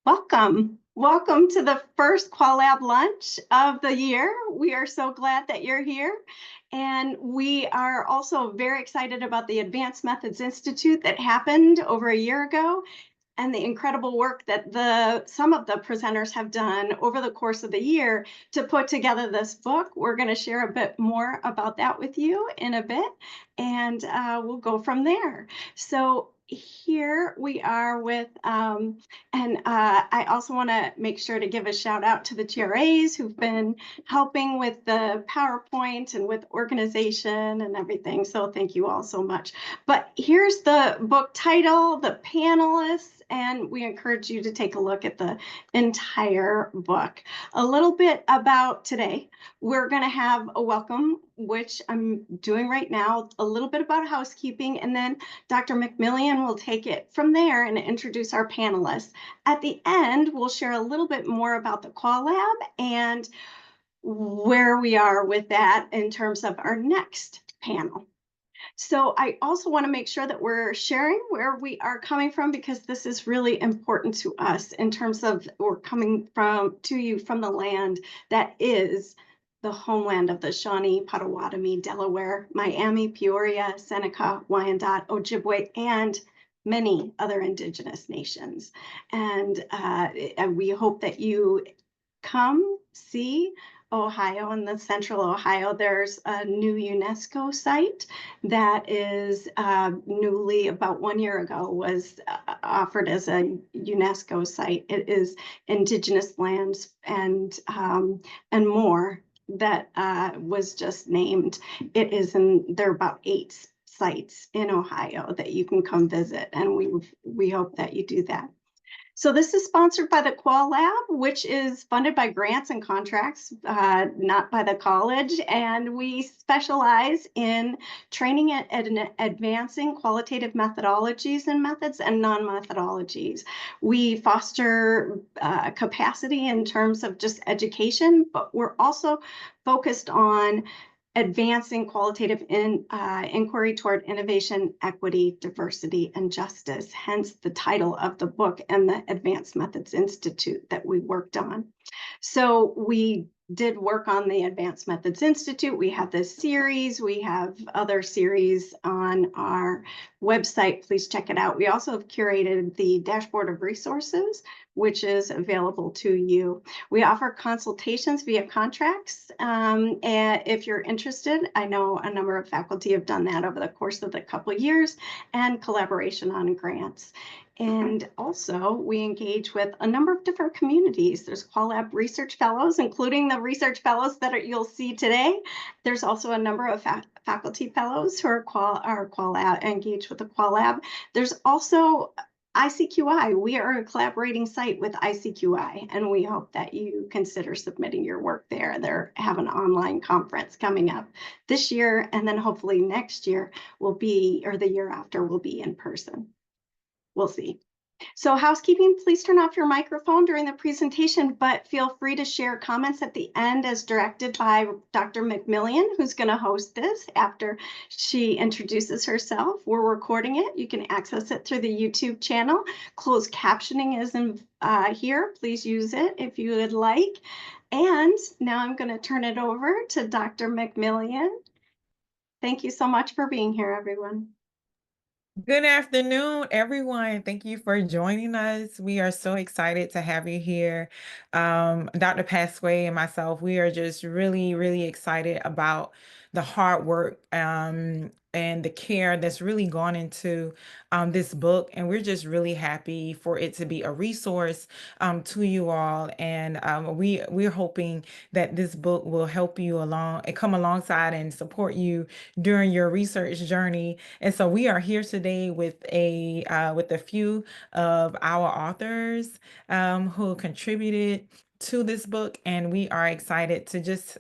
Welcome. Welcome to the first QualLab lunch of the year. We are so glad that you're here. And we are also very excited about the Advanced Methods Institute that happened over a year ago and the incredible work that some of the presenters have done over the course of the year to put together this book. We're going to share a bit more about that with you in a bit, and we'll go from there. So here we are with, I also want to make sure to give a shout out to the TRAs who've been helping with the PowerPoint and with organization and everything. So thank you all so much. But here's the book title, the panelists, and we encourage you to take a look at the entire book. A little bit about today. We're going to have a welcome, which I'm doing right now, a little bit about housekeeping, and then Dr. McMillian will take it from there and introduce our panelists. At the end, we'll share a little bit more about the QualLab and where we are with that in terms of our next panel. So I also want to make sure that we're sharing where we are coming from, because this is really important to us in terms of we're coming to you from the land that is the homeland of the Shawnee, Potawatomi, Delaware, Miami, Peoria, Seneca, Wyandot, Ojibwe, and many other indigenous nations. And we hope that you come see Ohio. In the central Ohio, there's a new UNESCO site that is newly, about 1 year ago, was offered as a UNESCO site. It is indigenous lands and more that was just named. It is there are about 8 sites in Ohio that you can come visit, and we hope that you do that. So this is sponsored by the QualLab, which is funded by grants and contracts, not by the college. And we specialize in training and advancing qualitative methodologies and methods and non-methodologies. We foster capacity in terms of just education, but we're also focused on advancing qualitative inquiry toward innovation, equity, diversity, and justice, hence the title of the book and the Advanced Methods Institute that we worked on. So we did work on the Advanced Methods Institute. We have this series. We have other series on our website. Please check it out. We also have curated the dashboard of resources, which is available to you. We offer consultations via contracts. And if you're interested, I know a number of faculty have done that over the course of the couple of years, and collaboration on grants. And also, we engage with a number of different communities. There's QualLab research fellows, including the research fellows that you'll see today. There's also a number of faculty fellows who are QualLab, engaged with the QualLab. There's also ICQI. We are a collaborating site with ICQI, and we hope that you consider submitting your work there. They have an online conference coming up this year, and then hopefully next year will be, or the year after, will be in person. We'll see. So housekeeping, please turn off your microphone during the presentation, but feel free to share comments at the end as directed by Dr. McMillian, who's going to host this after she introduces herself. We're recording it. You can access it through the YouTube channel. Closed captioning is here. Please use it if you would like. And now I'm going to turn it over to Dr. McMillian. Thank you so much for being here, everyone. Good afternoon, everyone. Thank you for joining us. We are so excited to have you here. Dr. Pasque and myself, we are just really, really excited about the hard work and the care that's really gone into this book. And we're just really happy for it to be a resource to you all. And we're hoping that this book will help you along and come alongside and support you during your research journey. And so we are here today with a few of our authors who contributed to this book, and we are excited to just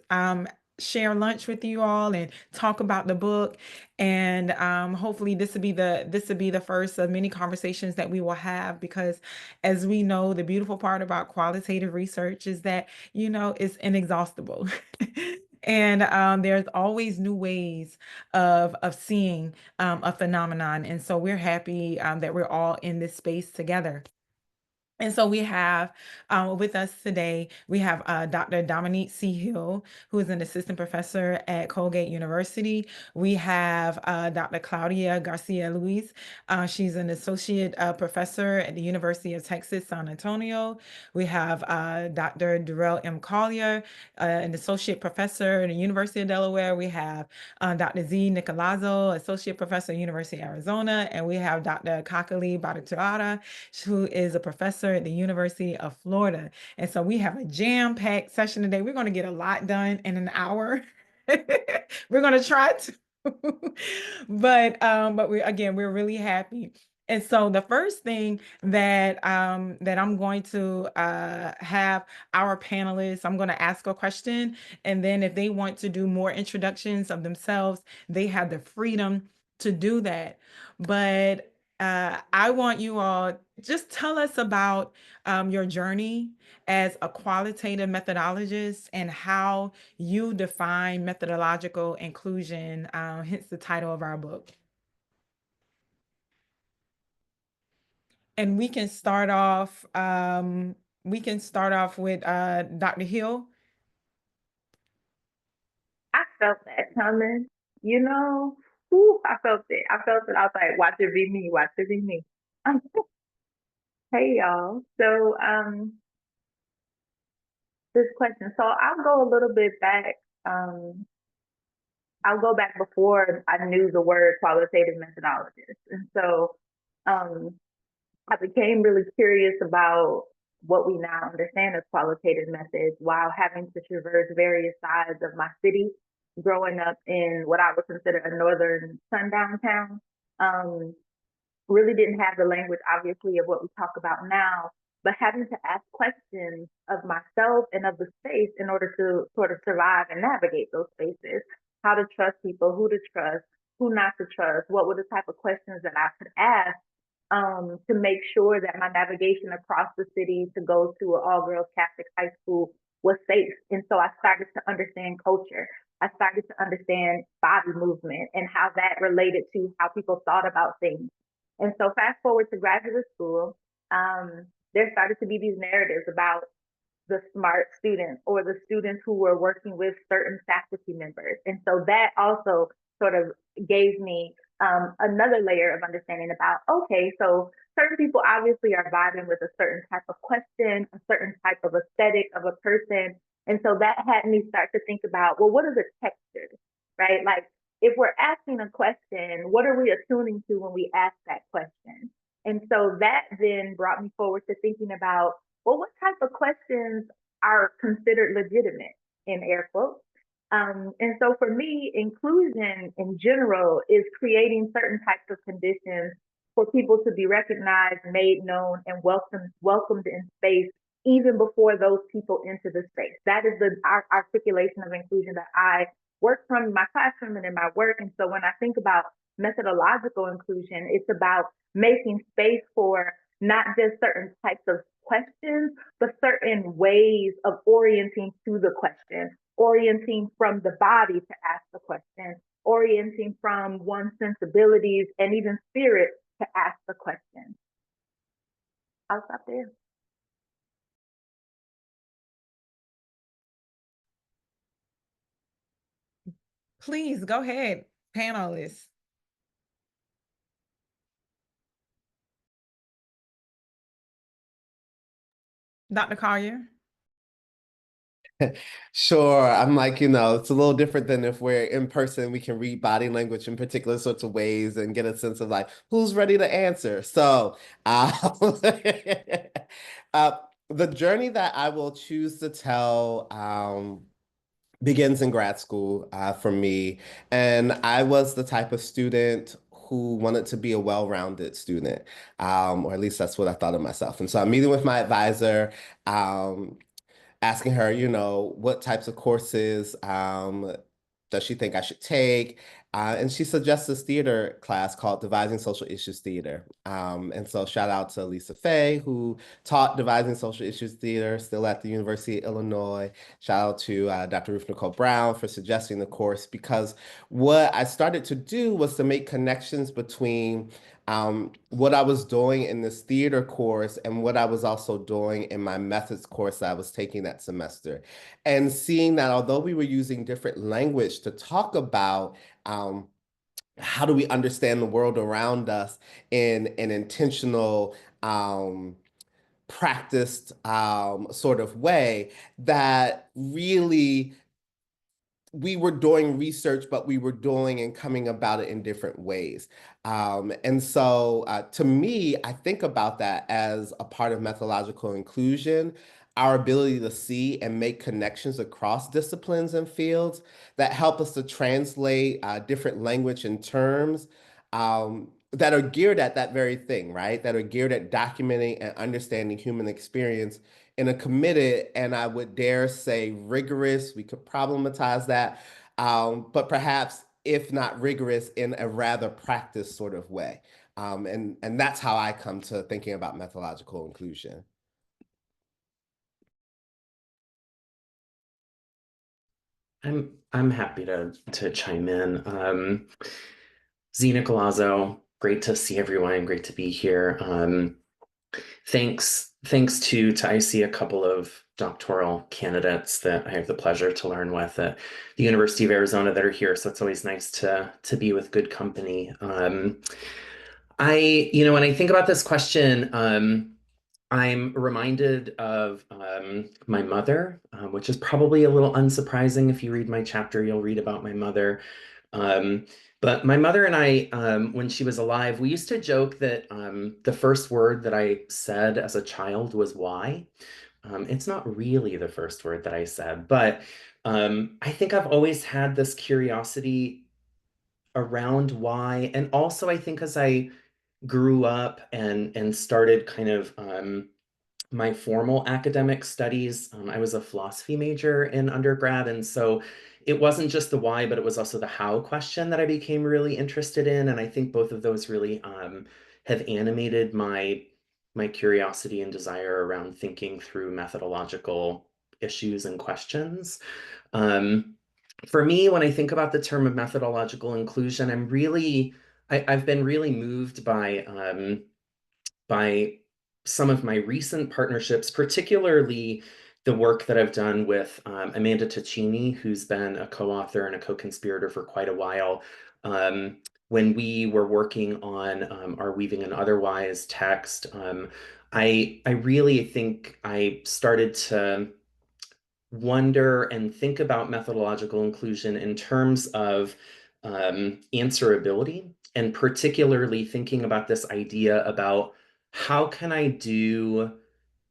share lunch with you all and talk about the book. And hopefully this will be the first of many conversations that we will have, because as we know, the beautiful part about qualitative research is that, you know, it's inexhaustible. And there's always new ways of seeing a phenomenon. And so we're happy that we're all in this space together. And so we have with us today, we have Dr. Dominique C. who is an assistant professor at Colgate University. We have Dr. Claudia García-Louis. She's an associate professor at the University of Texas, San Antonio. We have Dr. Durell M. Callier, an associate professor at the University of Delaware. We have Dr. Z. Nicolazzo, associate professor at University of Arizona. And we have Dr. Kakali Bhattacharya, who is a professor at the University of Florida. And so we have a jam-packed session today. We're going to get a lot done in an hour. We're going to try to. But we're really happy. And so the first thing that that I'm going to have our panelists, I'm going to ask a question, and then if they want to do more introductions of themselves, they have the freedom to do that. But I want you all just tell us about your journey as a qualitative methodologist and how you define methodological inclusion, hence the title of our book. And we can start off with Dr. Hill. I felt that coming, you know. Ooh, I felt it. I was like, watch it be me, watch it be me. Hey y'all. So this question. So I'll go a little bit back. I'll go back before I knew the word qualitative methodologist. And so I became really curious about what we now understand as qualitative methods while having to traverse various sides of my city, growing up in what I would consider a northern sundown town. Really didn't have the language, obviously, of what we talk about now, but having to ask questions of myself and of the space in order to sort of survive and navigate those spaces. How to trust people, who to trust, who not to trust, what were the type of questions that I could ask to make sure that my navigation across the city to go to an all-girls Catholic high school was safe. And so I started to understand culture. I started to understand body movement and how that related to how people thought about things. And so fast forward to graduate school, there started to be these narratives about the smart students or the students who were working with certain faculty members. And so that also sort of gave me another layer of understanding about, okay, so certain people obviously are vibing with a certain type of question, a certain type of aesthetic of a person. And so that had me start to think about, well, what are the textures, right? Like if we're asking a question, what are we attuning to when we ask that question? And so that then brought me forward to thinking about, well, what type of questions are considered legitimate in air quotes? And so for me, inclusion in general is creating certain types of conditions for people to be recognized, made known, and welcomed in space even before those people enter the space. That is the articulation of inclusion that I work from in my classroom and in my work. And so when I think about methodological inclusion, it's about making space for not just certain types of questions, but certain ways of orienting to the question, orienting from the body to ask the question, orienting from one's sensibilities and even spirit to ask the question. I'll stop there. Please go ahead, panelists. Dr. Collier. Sure. I'm like, it's a little different than if we're in person, we can read body language in particular sorts of ways and get a sense of like, who's ready to answer? So the journey that I will choose to tell begins in grad school for me. And I was the type of student who wanted to be a well-rounded student, or at least that's what I thought of myself. And so I'm meeting with my advisor, asking her, what types of courses does she think I should take? And she suggests this theater class called Devising Social Issues Theater. And so shout out to Lisa Fay, who taught Devising Social Issues Theater, still at the University of Illinois. Shout out to Dr. Ruth Nicole Brown for suggesting the course, because what I started to do was to make connections between what I was doing in this theater course and what I was also doing in my methods course that I was taking that semester. And seeing that although we were using different language to talk about how do we understand the world around us in an intentional, practiced sort of way, that really we were doing research, but we were doing and coming about it in different ways. And so to me, I think about that as a part of methodological inclusion, our ability to see and make connections across disciplines and fields that help us to translate different language and terms that are geared at that very thing, right? That are geared at documenting and understanding human experience in a committed, and I would dare say rigorous, we could problematize that, but perhaps if not rigorous, in a rather practiced sort of way. And that's how I come to thinking about methodological inclusion. I'm happy to chime in. Z Nicolazzo, great to see everyone, great to be here. Thanks to I see a couple of doctoral candidates that I have the pleasure to learn with at the University of Arizona that are here. So it's always nice to be with good company. When I think about this question, I'm reminded of my mother, which is probably a little unsurprising. If you read my chapter, you'll read about my mother. But my mother and I, when she was alive, we used to joke that the first word that I said as a child was why. It's not really the first word that I said, but I think I've always had this curiosity around why. And also, I think as I grew up and started kind of my formal academic studies, I was a philosophy major in undergrad. And so it wasn't just the why, but it was also the how question that I became really interested in. And I think both of those really have animated my curiosity and desire around thinking through methodological issues and questions. For me, when I think about the term of methodological inclusion, I've been really moved by some of my recent partnerships, particularly the work that I've done with Amanda Ticini, who's been a co-author and a co-conspirator for quite a while. When we were working on our Weaving and Otherwise text, I really think I started to wonder and think about methodological inclusion in terms of answerability, and particularly thinking about this idea about how can I do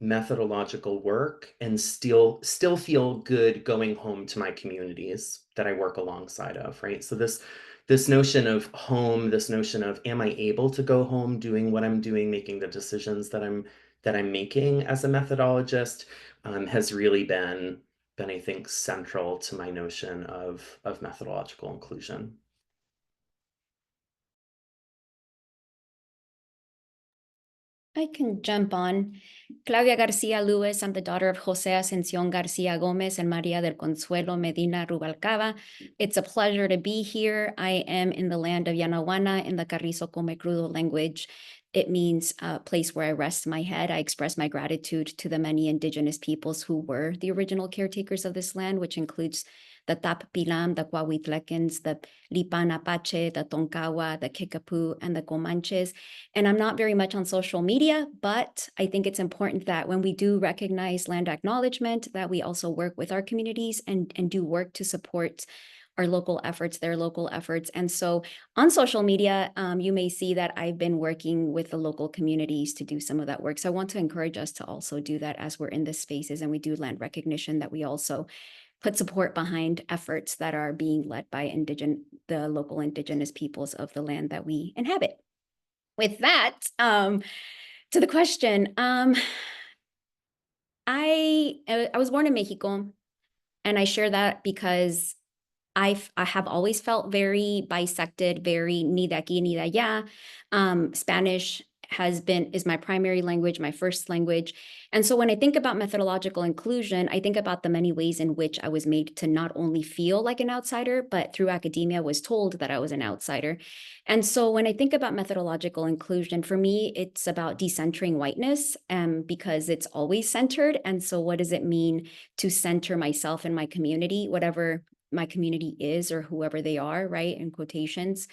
methodological work and still feel good going home to my communities that I work alongside of, right? So this notion of home, this notion of am I able to go home doing what I'm doing, making the decisions that I'm making as a methodologist, has really been, I think, central to my notion of methodological inclusion. I can jump on. Claudia García-Louis, I'm the daughter of Jose Ascensión García Gómez and María del Consuelo Medina Rubalcaba. It's a pleasure to be here. I am in the land of Yanaguana in the Carrizo Comecrudo language. It means a place where I rest my head. I express my gratitude to the many indigenous peoples who were the original caretakers of this land, which includes the Tap-Pilam, the Coahuitlacans, the Lipan Apache, the Tonkawa, the Kickapoo, and the Comanches. And I'm not very much on social media, but I think it's important that when we do recognize land acknowledgement, that we also work with our communities and do work to support our local efforts, their local efforts. And so on social media, you may see that I've been working with the local communities to do some of that work. So I want to encourage us to also do that as we're in the spaces and we do land recognition, that we also put support behind efforts that are being led by the local indigenous peoples of the land that we inhabit. With that, to the question, I was born in Mexico, and I share that because I have always felt very bisected, very ni de aquí ni de allá. Spanish is my primary language, my first language. And so when I think about methodological inclusion, I think about the many ways in which I was made to not only feel like an outsider, but through academia was told that I was an outsider. And so when I think about methodological inclusion, for me, it's about decentering whiteness, because it's always centered. And so what does it mean to center myself and my community, whatever my community is or whoever they are, right, in quotations?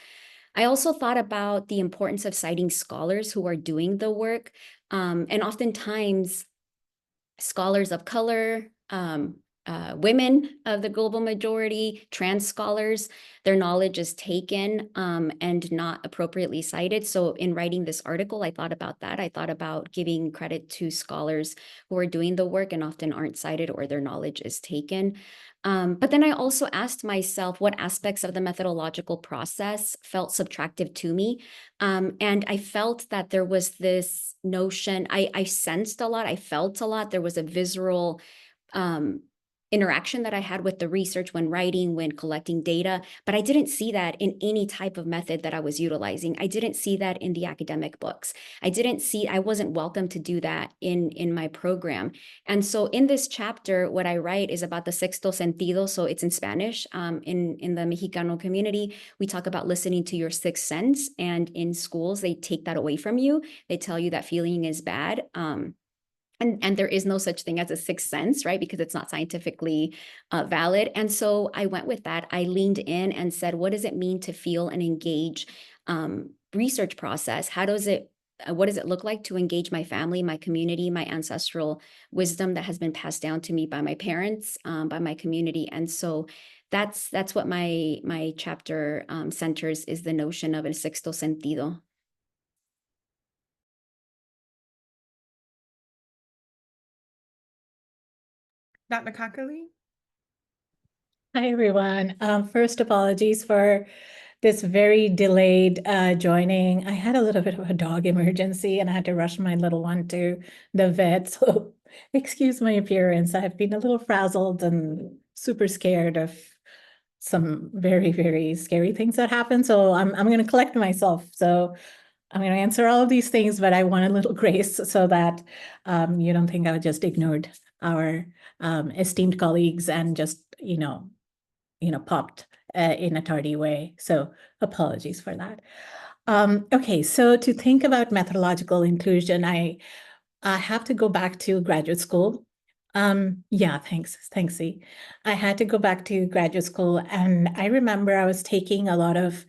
I also thought about the importance of citing scholars who are doing the work. And oftentimes, scholars of color, women of the global majority, trans scholars, their knowledge is taken and not appropriately cited. So in writing this article, I thought about that. I thought about giving credit to scholars who are doing the work and often aren't cited or their knowledge is taken. But then I also asked myself what aspects of the methodological process felt subtractive to me. And I felt that there was this notion, I sensed a lot, I felt a lot. There was a visceral interaction that I had with the research when writing, when collecting data, but I didn't see that in any type of method that I was utilizing. I didn't see that in the academic books. I wasn't welcome to do that in my program. And so in this chapter, what I write is about the sexto sentido. So it's in Spanish. In the Mexicano community, we talk about listening to your sixth sense. And in schools, they take that away from you. They tell you that feeling is bad. And there is no such thing as a sixth sense, right? Because it's not scientifically valid. And so I went with that. I leaned in and said, what does it mean to feel and engage research process? What does it look like to engage my family, my community, my ancestral wisdom that has been passed down to me by my parents, by my community? And so that's what my chapter centers, is the notion of el sexto sentido. Dr. Kakali? Hi, everyone. First, apologies for this very delayed joining. I had a little bit of a dog emergency and I had to rush my little one to the vet. So excuse my appearance. I've been a little frazzled and super scared of some very, very scary things that happen. So I'm going to collect myself. So I'm going to answer all of these things, but I want a little grace so that you don't think I just ignored our esteemed colleagues and just, popped in a tardy way. So apologies for that. Okay, so to think about methodological inclusion, I have to go back to graduate school. Yeah, thanks, C. I had to go back to graduate school, and I remember I was taking a lot of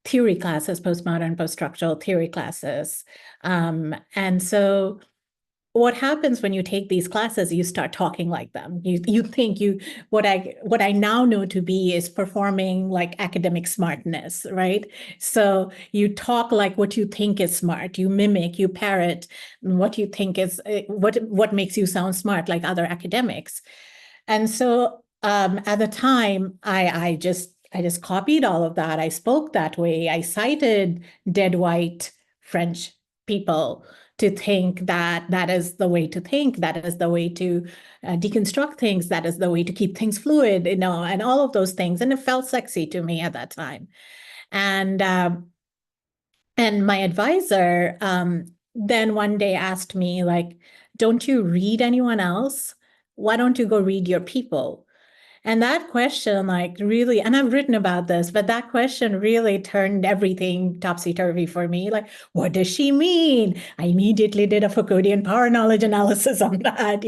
theory classes, postmodern, post-structural theory classes. And so what happens when you take these classes, you start talking like them. You think what I now know to be is performing like academic smartness, right? So you talk like what you think is smart, you mimic, you parrot what you think is what makes you sound smart like other academics. And so at the time, I just copied all of that. I spoke that way. I cited dead white French people to think that that is the way to think, that is the way to deconstruct things, that is the way to keep things fluid, and all of those things. And it felt sexy to me at that time. And my advisor then one day asked me, like, don't you read anyone else? Why don't you go read your people? And that question, like, really, and I've written about this, but that question really turned everything topsy-turvy for me. Like, what does she mean? I immediately did a Foucauldian power knowledge analysis on that.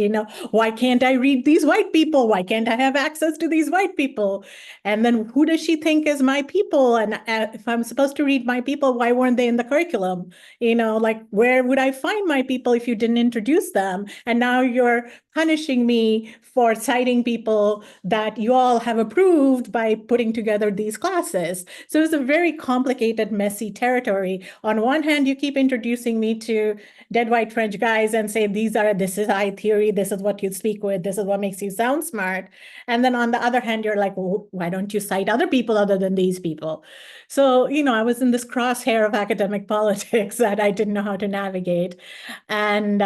Why can't I read these white people? Why can't I have access to these white people? And then who does she think is my people? And if I'm supposed to read my people, why weren't they in the curriculum? Like, where would I find my people if you didn't introduce them? And now you're punishing me for citing people that you all have approved by putting together these classes. So it's a very complicated, messy territory. On one hand, you keep introducing me to dead white French guys and say, this is high theory, this is what you speak with, this is what makes you sound smart. And then on the other hand, you're like, well, why don't you cite other people other than these people? So, I was in this crosshair of academic politics that I didn't know how to navigate. And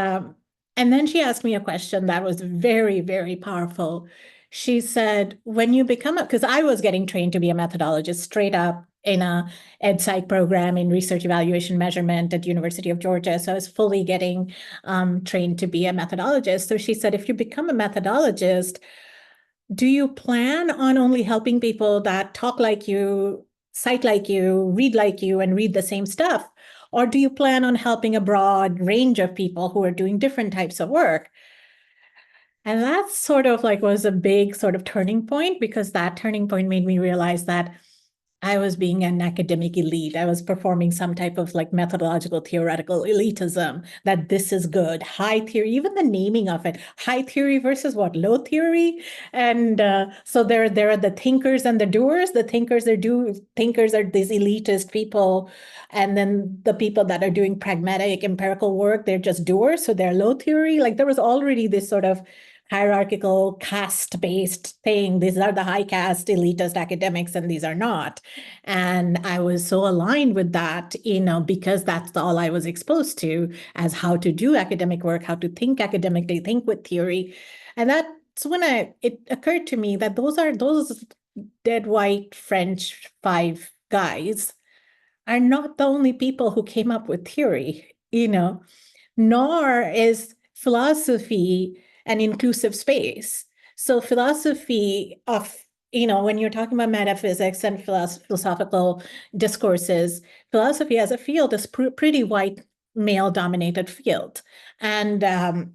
then she asked me a question that was very, very powerful. She said, when you become because I was getting trained to be a methodologist straight up in a ed psych program in research evaluation measurement at the University of Georgia. So I was fully getting trained to be a methodologist. So she said, if you become a methodologist, do you plan on only helping people that talk like you, cite like you, and read the same stuff? Or do you plan on helping a broad range of people who are doing different types of work? And that sort of like was a big sort of turning point, because that turning point made me realize that I was being an academic elite. I was performing some type of like methodological theoretical elitism, that this is good, high theory, even the naming of it, high theory versus what, low theory. And so there are the thinkers and the doers. The thinkers are these elitist people. And then the people that are doing pragmatic empirical work, they're just doers. So they're low theory. Like there was already this sort of hierarchical caste-based thing. These are the high caste elitist academics and these are not. And I was so aligned with that, because that's all I was exposed to as how to do academic work, how to think academically, think with theory. And that's when it occurred to me that those dead white French 5 guys are not the only people who came up with theory, nor is philosophy an inclusive space. So philosophy of, when you're talking about metaphysics and philosophical discourses, philosophy as a field is pretty white male-dominated field, and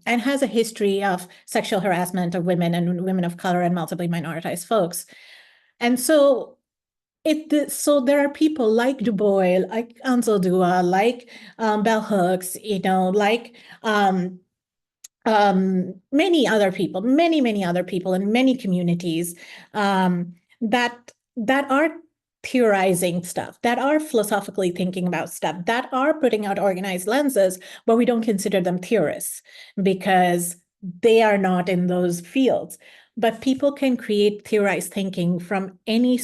has a history of sexual harassment of women and women of color and multiply minoritized folks. And so there are people like Du Bois, like Ansel Dua, like Bell Hooks, like many other people in many communities that are theorizing stuff, that are philosophically thinking about stuff, that are putting out organized lenses, but we don't consider them theorists because they are not in those fields. But people can create theorized thinking from any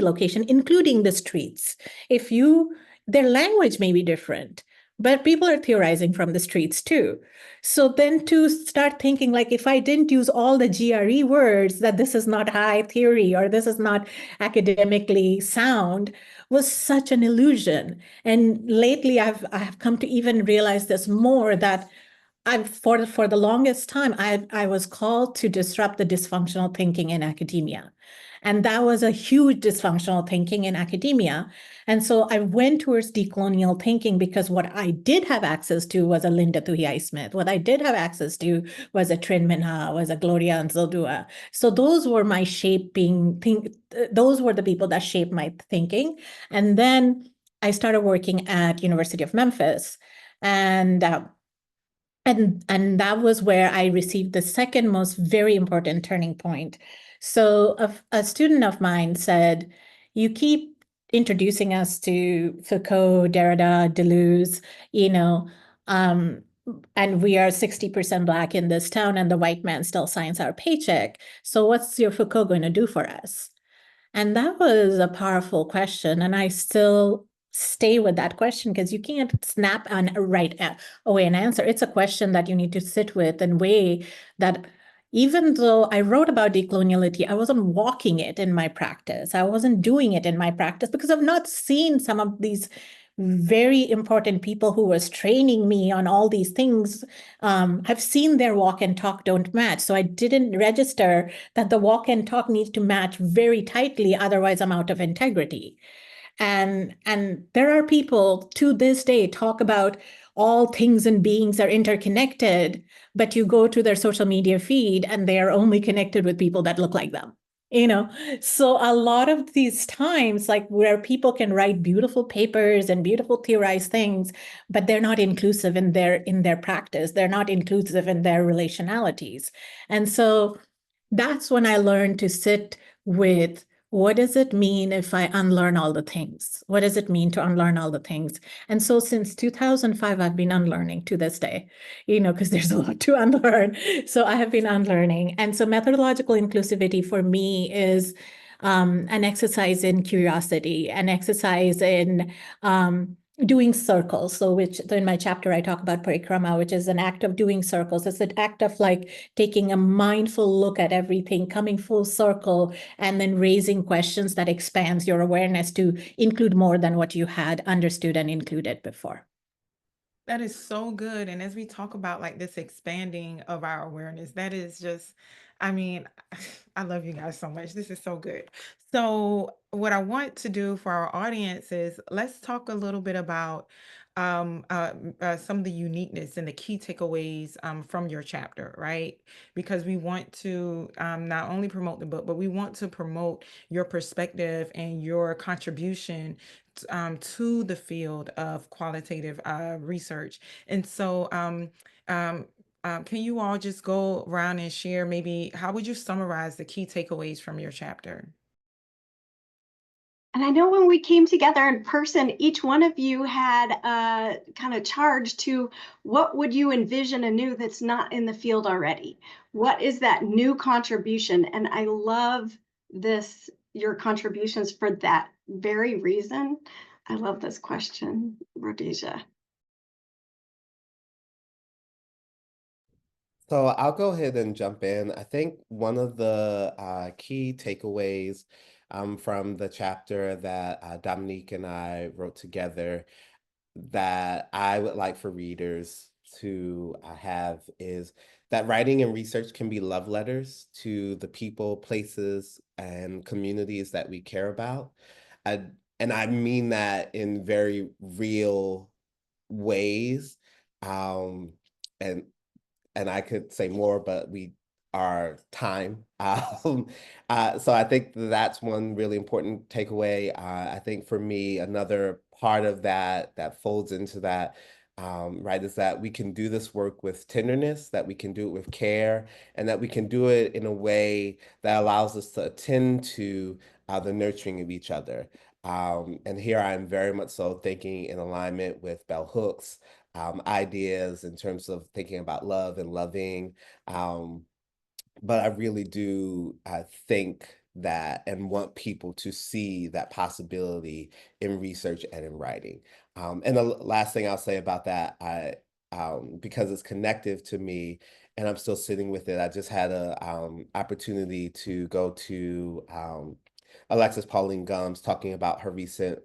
location, including the streets. Their language may be different, but people are theorizing from the streets too. So then to start thinking, like, if I didn't use all the GRE words, that this is not high theory or this is not academically sound, was such an illusion. And lately I've come to even realize this more, that for the longest time, I was called to disrupt the dysfunctional thinking in academia. And that was a huge dysfunctional thinking in academia. And so I went towards decolonial thinking because what I did have access to was a Linda Thuy-Smith. What I did have access to was a Trin Minha, was a Gloria Anzaldúa. So those were my those were the people that shaped my thinking. And then I started working at University of Memphis, and that was where I received the second most very important turning point. So a student of mine said, you keep introducing us to Foucault, Derrida, Deleuze, and we are 60% Black in this town and the white man still signs our paycheck. So what's your Foucault going to do for us? And that was a powerful question. And I still stay with that question because you can't snap and write away an answer. It's a question that you need to sit with and weigh, that even though I wrote about decoloniality, I wasn't walking it in my practice. I wasn't doing it in my practice because I've not seen some of these very important people who was training me on all these things. I've seen their walk and talk don't match. So I didn't register that the walk and talk needs to match very tightly. Otherwise, I'm out of integrity. And there are people to this day talk about all things and beings are interconnected, but you go to their social media feed and they are only connected with people that look like them. So a lot of these times, like where people can write beautiful papers and beautiful theorized things, but they're not inclusive in their practice. They're not inclusive in their relationalities. And so that's when I learned to sit with, what does it mean if I unlearn all the things? What does it mean to unlearn all the things? And so since 2005, I've been unlearning to this day, because there's a lot to unlearn. So I have been unlearning. And so methodological inclusivity for me is an exercise in curiosity, an exercise in doing circles. So in my chapter, I talk about parikrama, which is an act of doing circles. It's an act of like taking a mindful look at everything, coming full circle, and then raising questions that expands your awareness to include more than what you had understood and included before. That is so good. And as we talk about like this expanding of our awareness, that is just, I mean, I love you guys so much. This is so good. So what I want to do for our audience is let's talk a little bit about some of the uniqueness and the key takeaways from your chapter, right? Because we want to not only promote the book, but we want to promote your perspective and your contribution to the field of qualitative research. And so can you all just go around and share maybe how would you summarize the key takeaways from your chapter? And I know when we came together in person, each one of you had a kind of charge to what would you envision anew that's not in the field already? What is that new contribution? And I love this, your contributions for that very reason. I love this question, Rhodesia. So I'll go ahead and jump in. I think one of the key takeaways from the chapter that Dominique and I wrote together that I would like for readers to have is that writing and research can be love letters to the people, places, and communities that we care about. And I mean that in very real ways. Um, and and I could say more, but we are time. So I think that's one really important takeaway. I think for me, another part of that folds into that, right, is that we can do this work with tenderness, that we can do it with care, and that we can do it in a way that allows us to attend to the nurturing of each other. And here I'm very much so thinking in alignment with Bell Hooks ideas in terms of thinking about love and loving. But I really do think that and want people to see that possibility in research and in writing. And the last thing I'll say about that, because it's connective to me and I'm still sitting with it, I just had a opportunity to go to Alexis Pauline Gumbs talking about her recent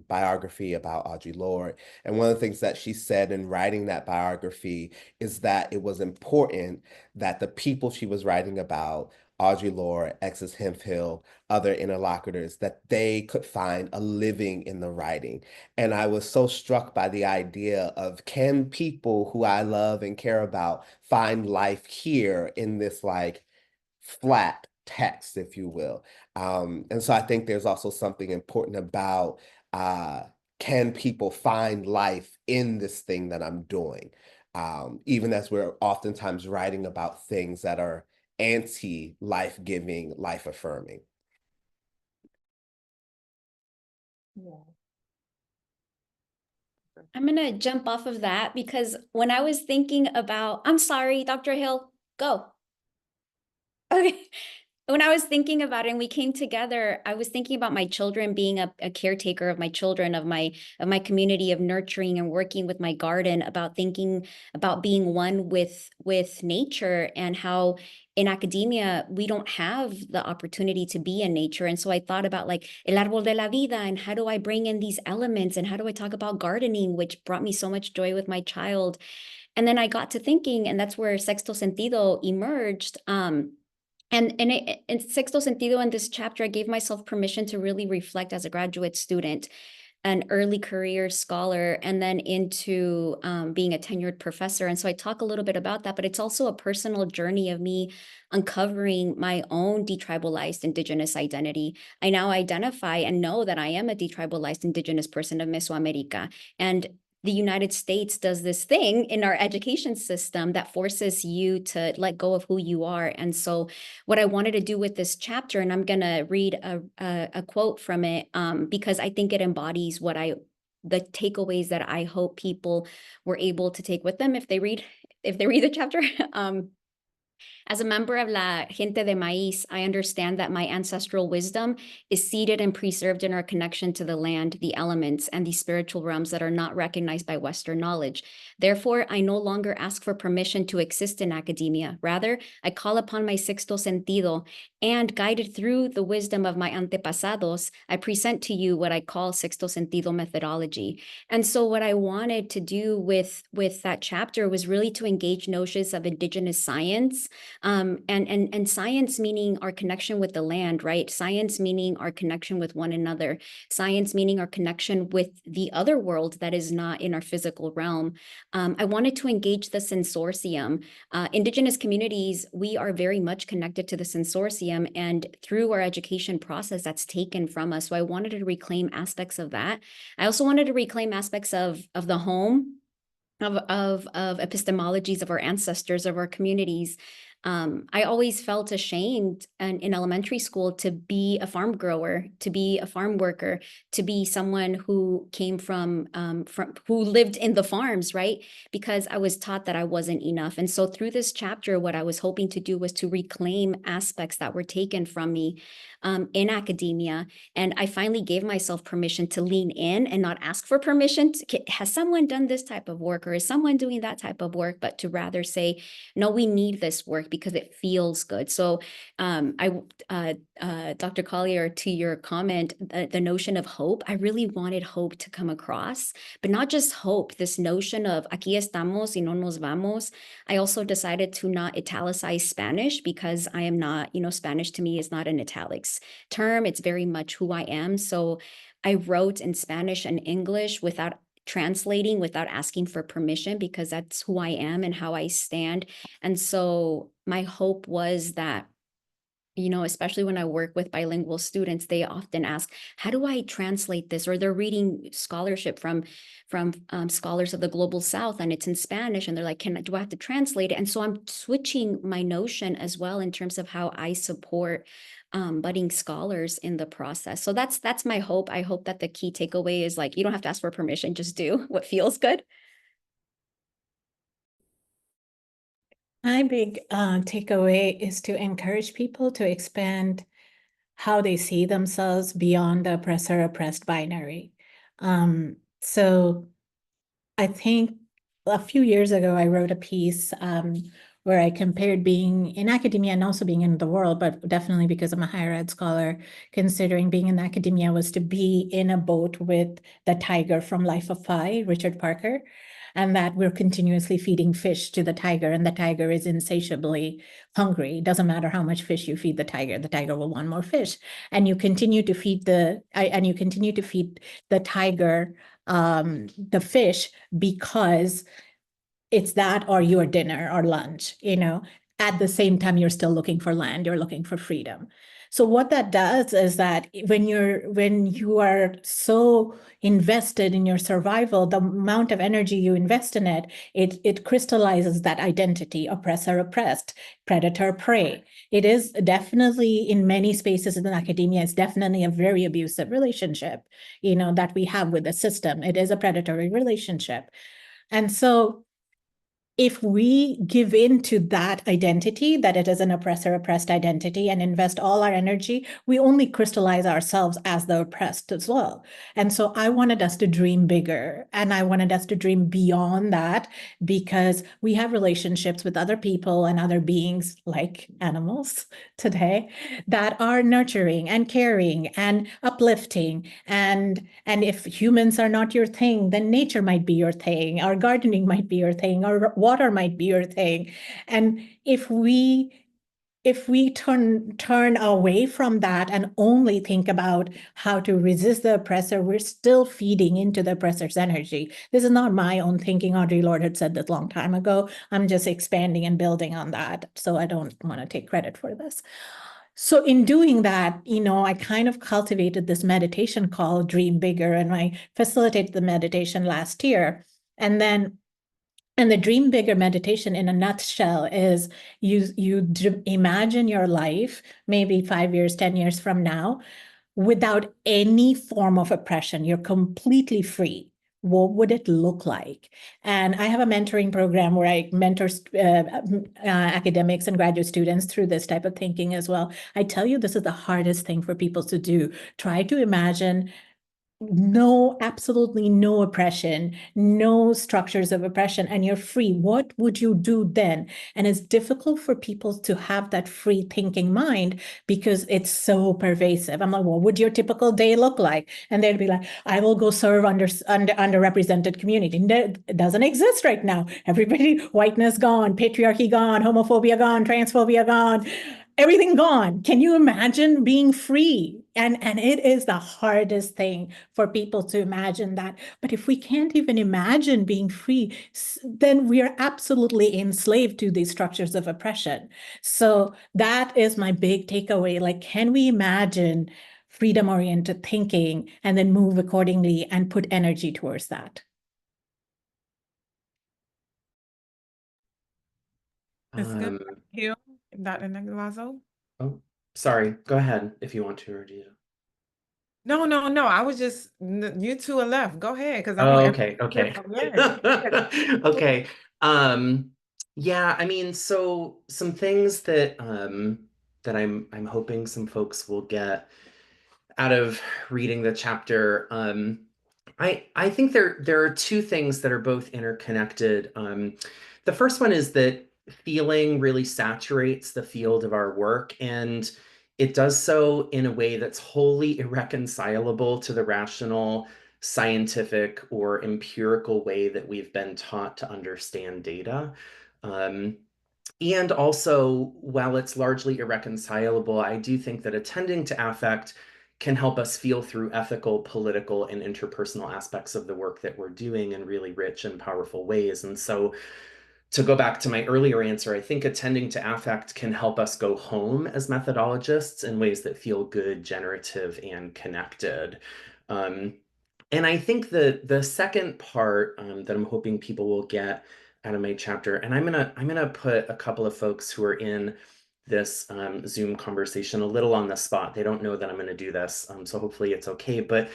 biography about Audre Lorde. And one of the things that she said in writing that biography is that it was important that the people she was writing about, Audre Lorde, Exis Hemphill, other interlocutors, that they could find a living in the writing. And I was so struck by the idea of, can people who I love and care about find life here in this like flat text, if you will. And so I think there's also something important about can people find life in this thing that I'm doing? Even as we're oftentimes writing about things that are anti-life-giving, life-affirming. Yeah. I'm gonna jump off of that because when I was thinking about, I'm sorry, Dr. Hill, go. Okay. When I was thinking about it and we came together, I was thinking about my children, being a caretaker of my children, of my community, of nurturing and working with my garden, about thinking about being one with nature, and how in academia, we don't have the opportunity to be in nature. And so I thought about like el árbol de la vida, and how do I bring in these elements, and how do I talk about gardening, which brought me so much joy with my child. And then I got to thinking, and that's where Sexto Sentido emerged. And in Sexto Sentido, in this chapter, I gave myself permission to really reflect as a graduate student, an early career scholar, and then into being a tenured professor. And so I talk a little bit about that, but it's also a personal journey of me uncovering my own detribalized Indigenous identity. I now identify and know that I am a detribalized Indigenous person of Mesoamerica. And the United States does this thing in our education system that forces you to let go of who you are. And so what I wanted to do with this chapter, and I'm going to read a quote from it because I think it embodies the takeaways that I hope people were able to take with them if they read the chapter. As a member of La Gente de Maíz, I understand that my ancestral wisdom is seated and preserved in our connection to the land, the elements, and the spiritual realms that are not recognized by Western knowledge. Therefore, I no longer ask for permission to exist in academia. Rather, I call upon my sexto sentido, and guided through the wisdom of my antepasados, I present to you what I call sexto sentido methodology. And so what I wanted to do with that chapter was really to engage notions of indigenous science, and science meaning our connection with the land, right? Science meaning our connection with one another. Science meaning our connection with the other world that is not in our physical realm. I wanted to engage the sensorium. Indigenous communities, we are very much connected to the sensorium, and through our education process, that's taken from us. So I wanted to reclaim aspects of that. I also wanted to reclaim aspects of the home, of epistemologies of our ancestors, of our communities. I always felt ashamed in elementary school to be a farm grower, to be a farm worker, to be someone who came from who lived in the farms, right? Because I was taught that I wasn't enough. And so through this chapter, what I was hoping to do was to reclaim aspects that were taken from me in academia. And I finally gave myself permission to lean in and not ask for permission. Has someone done this type of work, or is someone doing that type of work? But to rather say, no, we need this work because it feels good. So Dr. Callier, to your comment, the notion of hope, I really wanted hope to come across, but not just hope, this notion of aquí estamos y no nos vamos. I also decided to not italicize Spanish because I am not, Spanish to me is not an italics term. It's very much who I am. So I wrote in Spanish and English without translating, without asking for permission, because that's who I am and how I stand. And so my hope was that, especially when I work with bilingual students, they often ask, how do I translate this? Or they're reading scholarship from scholars of the Global South, and it's in Spanish, and they're like, do I have to translate it? And so I'm switching my notion as well in terms of how I support budding scholars in the process. So that's my hope. I hope that the key takeaway is like, you don't have to ask for permission, just do what feels good. My big takeaway is to encourage people to expand how they see themselves beyond the oppressor-oppressed binary. So I think a few years ago, I wrote a piece where I compared being in academia and also being in the world, but definitely because I'm a higher ed scholar, considering being in academia was to be in a boat with the tiger from Life of Pi, Richard Parker, and that we're continuously feeding fish to the tiger, and the tiger is insatiably hungry. It doesn't matter how much fish you feed the tiger will want more fish. And you continue to feed the tiger the fish because it's that or your dinner or lunch, at the same time, you're still looking for land, you're looking for freedom. So what that does is that when you are so invested in your survival, the amount of energy you invest in it crystallizes that identity, oppressor, oppressed, predator, prey. It is definitely in many spaces in academia, it's definitely a very abusive relationship, that we have with the system. It is a predatory relationship. And so if we give in to that identity, that it is an oppressor-oppressed identity, and invest all our energy, we only crystallize ourselves as the oppressed as well. And so I wanted us to dream bigger, and I wanted us to dream beyond that, because we have relationships with other people and other beings, like animals today, that are nurturing and caring and uplifting. And if humans are not your thing, then nature might be your thing, or gardening might be your thing, or water might be your thing. And if we turn away from that and only think about how to resist the oppressor, we're still feeding into the oppressor's energy. This is not my own thinking. Audre Lorde had said this a long time ago. I'm just expanding and building on that. So I don't want to take credit for this. So in doing that, I kind of cultivated this meditation called Dream Bigger, and I facilitated the meditation last year. And the Dream Bigger meditation, in a nutshell, is you imagine your life maybe 5 years, 10 years from now, without any form of oppression. You're completely free. what would it look like? And I have a mentoring program where I mentor academics and graduate students through this type of thinking as well. I tell you, this is the hardest thing for people to do. Try to imagine absolutely no oppression, no structures of oppression, and you're free. What would you do then? And it's difficult for people to have that free thinking mind because it's so pervasive. I'm like, what would your typical day look like? And they'd be like, I will go serve underrepresented community. It doesn't exist right now. Everybody, whiteness gone, patriarchy gone, homophobia gone, transphobia gone, everything gone. Can you imagine being free? And it is the hardest thing for people to imagine that. But if we can't even imagine being free, then we are absolutely enslaved to these structures of oppression. So that is my big takeaway. Like, can we imagine freedom-oriented thinking and then move accordingly and put energy towards that? It's good. Thank you, Dr. Nicolazzo. Oh, sorry. Go ahead if you want to, Rhodesia. No. I was just, you two are left. Go ahead, because I Oh, want okay. Yeah. Okay. Yeah, I mean, so some things that that I'm hoping some folks will get out of reading the chapter. I think there are two things that are both interconnected. The first one is that feeling really saturates the field of our work, and it does so in a way that's wholly irreconcilable to the rational, scientific, or empirical way that we've been taught to understand data. And also, while it's largely irreconcilable, I do think that attending to affect can help us feel through ethical, political, and interpersonal aspects of the work that we're doing in really rich and powerful ways. And so, to go back to my earlier answer, I think attending to affect can help us go home as methodologists in ways that feel good, generative, and connected. And I think the second part that I'm hoping people will get out of my chapter, and I'm gonna put a couple of folks who are in this Zoom conversation a little on the spot. They don't know that I'm going to do this, so hopefully it's okay. But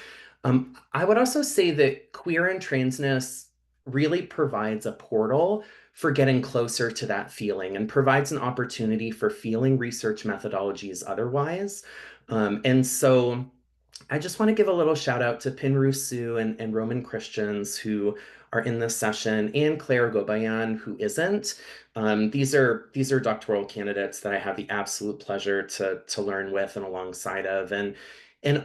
I would also say that queer and transness really provides a portal for getting closer to that feeling and provides an opportunity for feeling research methodologies otherwise. And so I just want to give a little shout out to Pinru Su and Roman Christians who are in this session, and Claire Gobayan, who isn't. These are doctoral candidates that I have the absolute pleasure to learn with and alongside of. And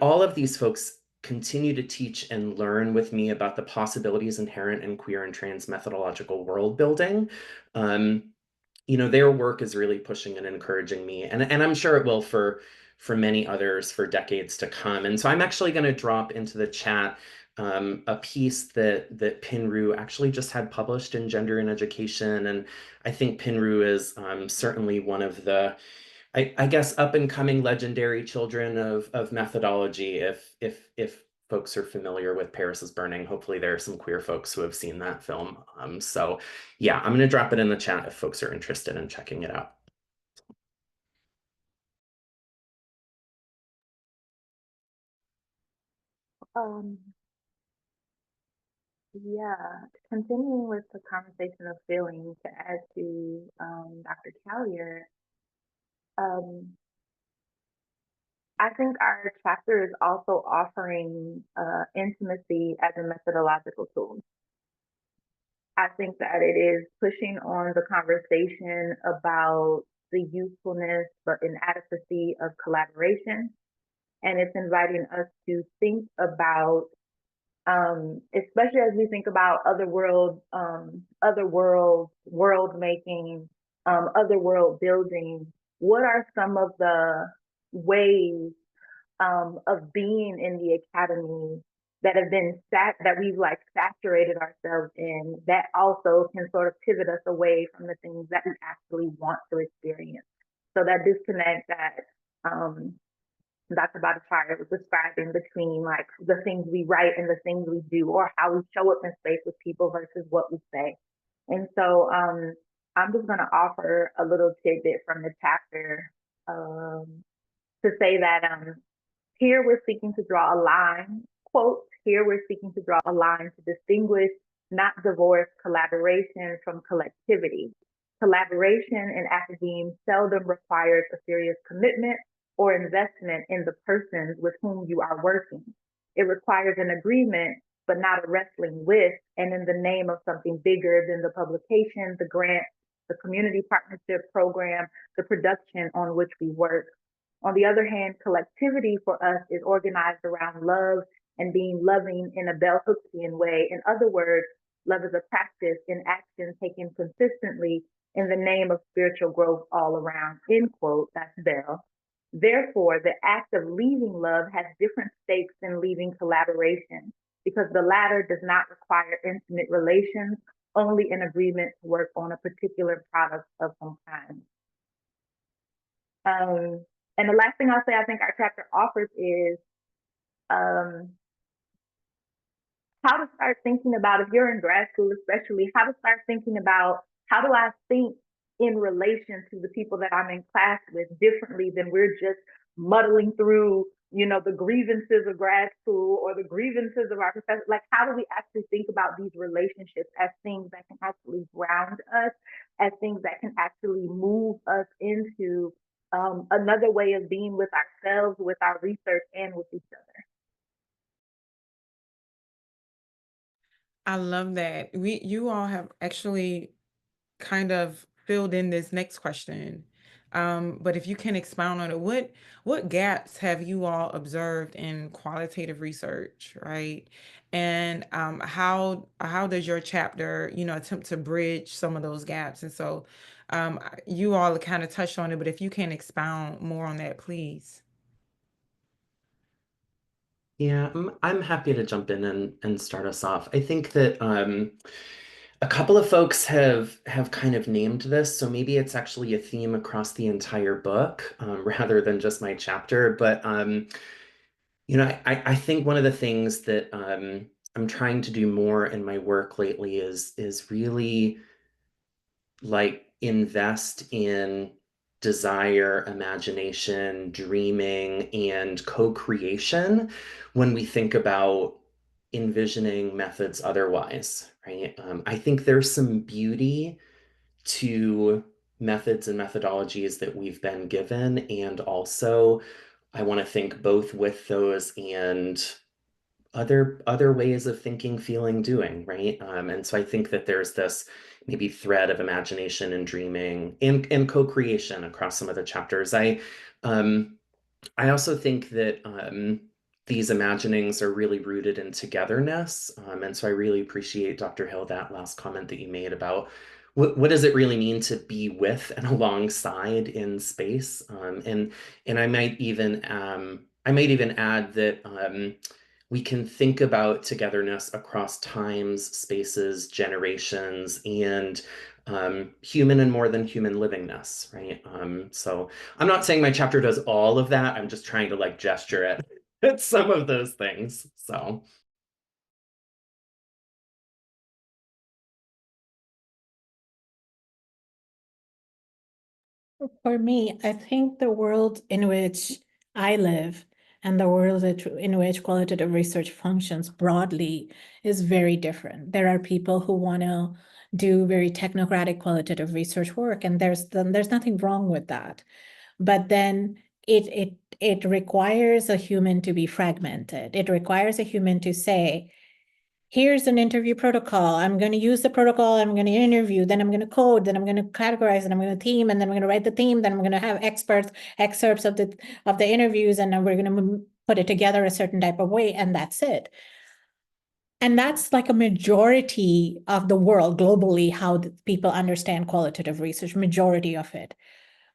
all of these folks continue to teach and learn with me about the possibilities inherent in queer and trans methodological world building. Their work is really pushing and encouraging me, and I'm sure it will for many others for decades to come. And so I'm actually going to drop into the chat a piece that Pinru actually just had published in Gender and Education, and I think Pinru is certainly one of the, I guess, up and coming legendary children of methodology. If folks are familiar with Paris is Burning, hopefully there are some queer folks who have seen that film. So yeah, I'm going to drop it in the chat if folks are interested in checking it out. Yeah, continuing with the conversation of feeling, to add to Dr. Callier, I think our chapter is also offering intimacy as a methodological tool. I think that it is pushing on the conversation about the usefulness but inadequacy of collaboration. And it's inviting us to think about, especially as we think about other world making, other world building, what are some of the ways of being in the academy that have been that we've like saturated ourselves in, that also can sort of pivot us away from the things that we actually want to experience. So that disconnect that Dr. Bhattacharya was describing between like the things we write and the things we do, or how we show up in space with people versus what we say. And so I'm just going to offer a little tidbit from the chapter to say that here we're seeking to draw a line, quote, Here we're seeking to draw a line to distinguish, not divorce, collaboration from collectivity. Collaboration in academia seldom requires a serious commitment or investment in the persons with whom you are working. It requires an agreement, but not a wrestling with, and in the name of something bigger than the publication, the grant, the community partnership program, the production on which we work. On the other hand, collectivity for us is organized around love and being loving in a bell hooksian way. In other words, love is a practice in action taken consistently in the name of spiritual growth all around, end quote, that's Bell. Therefore, the act of leaving love has different stakes than leaving collaboration, because the latter does not require intimate relations, only an agreement to work on a particular product of some kind. And the last thing I'll say, I think our chapter offers is how to start thinking about, if you're in grad school especially, how to start thinking about, how do I think in relation to the people that I'm in class with differently than we're just muddling through, you know, the grievances of grad school or the grievances of our professors. Like, how do we actually think about these relationships as things that can actually ground us, as things that can actually move us into another way of being with ourselves, with our research, and with each other. I love that. You all have actually kind of filled in this next question. But if you can expound on it, what gaps have you all observed in qualitative research, right? And how does your chapter, you know, attempt to bridge some of those gaps? And so you all kind of touched on it, but if you can expound more on that, please. Yeah, I'm happy to jump in and start us off. I think that a couple of folks have kind of named this, so maybe it's actually a theme across the entire book rather than just my chapter. But you know, I think one of the things that I'm trying to do more in my work lately is really like invest in desire, imagination, dreaming, and co-creation when we think about envisioning methods otherwise, right? I think there's some beauty to methods and methodologies that we've been given, and also I want to think both with those and other ways of thinking, feeling, doing, right? And so I think that there's this maybe thread of imagination and dreaming and co-creation across some of the chapters. I also think that these imaginings are really rooted in togetherness. And so I really appreciate, Dr. Hill, that last comment that you made about what does it really mean to be with and alongside in space? And I might even add that we can think about togetherness across times, spaces, generations, and human and more than human livingness, right? So I'm not saying my chapter does all of that. I'm just trying to like gesture at some of those things. So. For me, I think the world in which I live and the world in which qualitative research functions broadly is very different. There are people who want to do very technocratic qualitative research work, and there's nothing wrong with that. But then it requires a human to be fragmented. It requires a human to say, here's an interview protocol. I'm going to use the protocol. I'm going to interview. Then I'm going to code. Then I'm going to categorize. And I'm going to theme. And then I'm going to write the theme. Then I'm going to have excerpts of the interviews. And then we're going to put it together a certain type of way. And that's it. And that's like a majority of the world globally, how people understand qualitative research, majority of it.